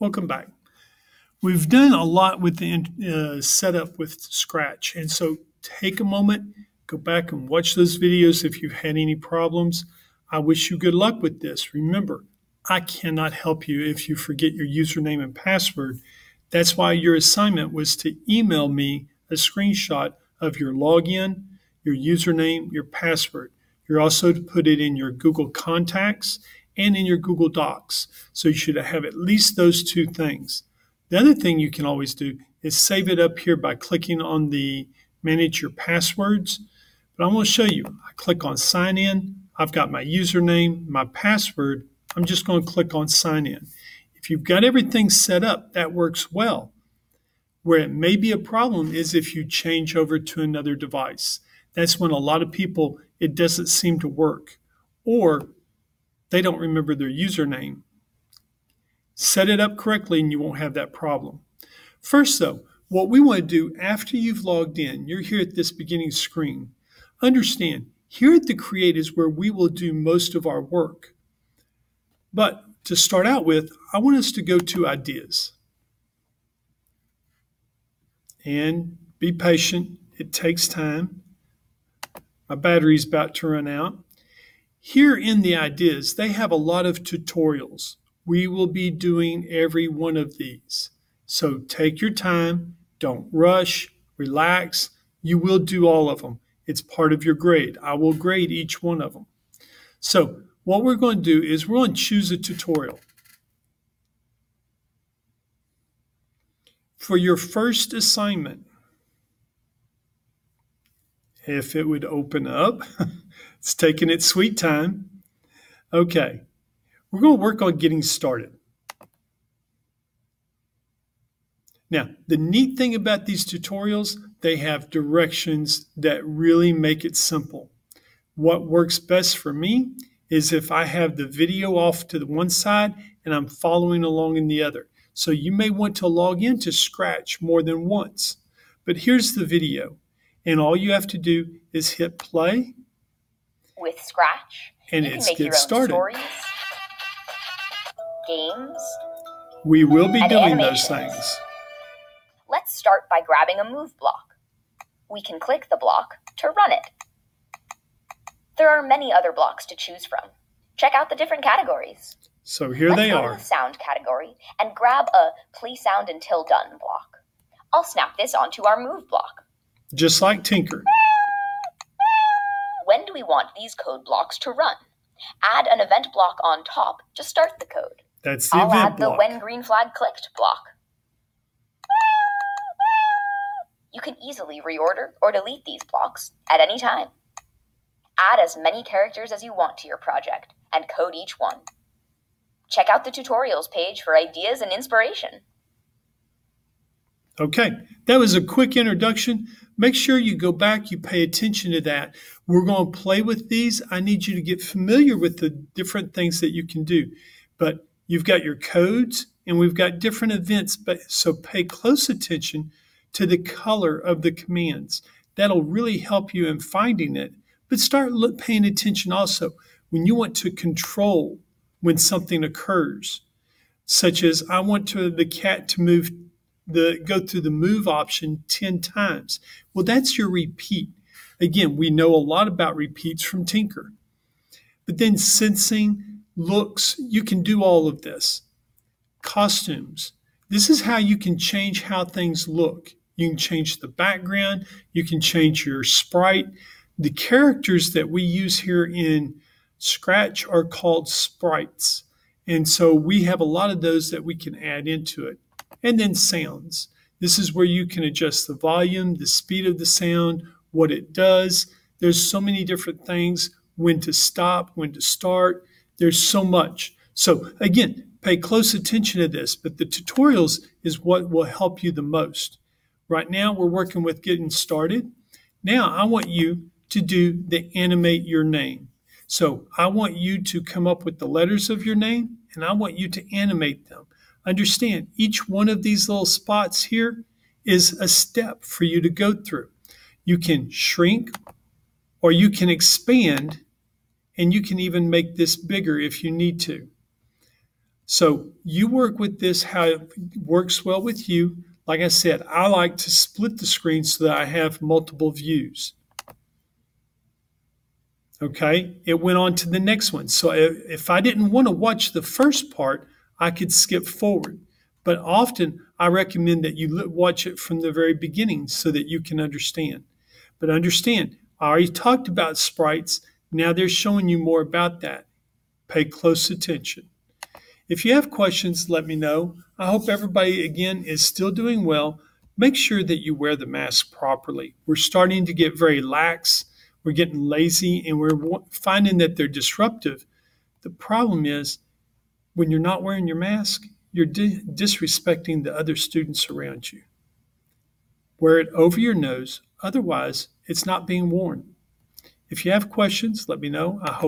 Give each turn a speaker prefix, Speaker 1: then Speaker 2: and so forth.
Speaker 1: Welcome back. We've done a lot with the setup with Scratch, and so take a moment, go back and watch those videos if you've had any problems. I wish you good luck with this. Remember, I cannot help you if you forget your username and password. That's why your assignment was to email me a screenshot of your login, your username, your password. You're also to put it in your Google Contacts and in your Google Docs. So you should have at least those two things. The other thing you can always do is save it up here by clicking on the Manage Your Passwords. But I'm going to show you. I click on Sign In. I've got my username, my password. I'm just going to click on Sign In. If you've got everything set up, that works well. Where it may be a problem is if you change over to another device. That's when a lot of people, it doesn't seem to work. Or they don't remember their username. Set it up correctly and you won't have that problem. First though, what we want to do after you've logged in, you're here at this beginning screen. Understand, here at the Create is where we will do most of our work. But to start out with, I want us to go to Ideas. And be patient, it takes time. My battery's about to run out. Here in the Ideas, they have a lot of tutorials. We will be doing every one of these. So take your time, don't rush, relax. You will do all of them. It's part of your grade. I will grade each one of them. So what we're going to do is we're going to choose a tutorial. For your first assignment, if it would open up, it's taking its sweet time. Okay, we're going to work on getting started. Now, the neat thing about these tutorials, they have directions that really make it simple. What works best for me is if I have the video off to the one side and I'm following along in the other. So you may want to log into Scratch more than once. But here's the video. And all you have to do is hit play.
Speaker 2: With Scratch,
Speaker 1: and
Speaker 2: you can make your own stories, games.
Speaker 1: We will be doing those things.
Speaker 2: Let's start by grabbing a move block. We can click the block to run it. There are many other blocks to choose from. Check out the different categories.
Speaker 1: So here they are.
Speaker 2: Let's go to the sound category and grab a play sound until done block. I'll snap this onto our move block.
Speaker 1: Just like Tinker.
Speaker 2: When do we want these code blocks to run? Add an event block on top to start the code.
Speaker 1: That's the
Speaker 2: I'll
Speaker 1: event
Speaker 2: add the
Speaker 1: block.
Speaker 2: when green flag clicked block. You can easily reorder or delete these blocks at any time. Add as many characters as you want to your project and code each one. Check out the tutorials page for ideas and inspiration.
Speaker 1: Okay, that was a quick introduction. Make sure you go back, you pay attention to that. We're going to play with these. I need you to get familiar with the different things that you can do. But you've got your codes and we've got different events, so pay close attention to the color of the commands. That'll really help you in finding it. But start paying attention also when you want to control when something occurs, such as I want the cat to move go through the move option 10 times. Well, that's your repeat. Again, we know a lot about repeats from Tinker. But then sensing, looks, you can do all of this. Costumes. This is how you can change how things look. You can change the background. You can change your sprite. The characters that we use here in Scratch are called sprites. And so we have a lot of those that we can add into it. And then sounds. This is where you can adjust the volume, the speed of the sound, what it does. There's so many different things, when to stop, when to start. There's so much. So again, pay close attention to this, but the tutorials is what will help you the most. Right now, we're working with getting started. Now, I want you to do the animate your name. So I want you to come up with the letters of your name, and I want you to animate them. Understand, each one of these little spots here is a step for you to go through. You can shrink or you can expand, and you can even make this bigger if you need to. So you work with this how it works well with you. Like I said, I like to split the screen so that I have multiple views. Okay, it went on to the next one. So if I didn't want to watch the first part, I could skip forward. But often I recommend that you watch it from the very beginning so that you can understand. But understand, I already talked about sprites. Now they're showing you more about that. Pay close attention. If you have questions, let me know. I hope everybody, again, is still doing well. Make sure that you wear the mask properly. We're starting to get very lax. We're getting lazy, and we're finding that they're disruptive. The problem is when you're not wearing your mask, you're disrespecting the other students around you. Wear it over your nose. Otherwise, it's not being worn. If you have questions, let me know. I hope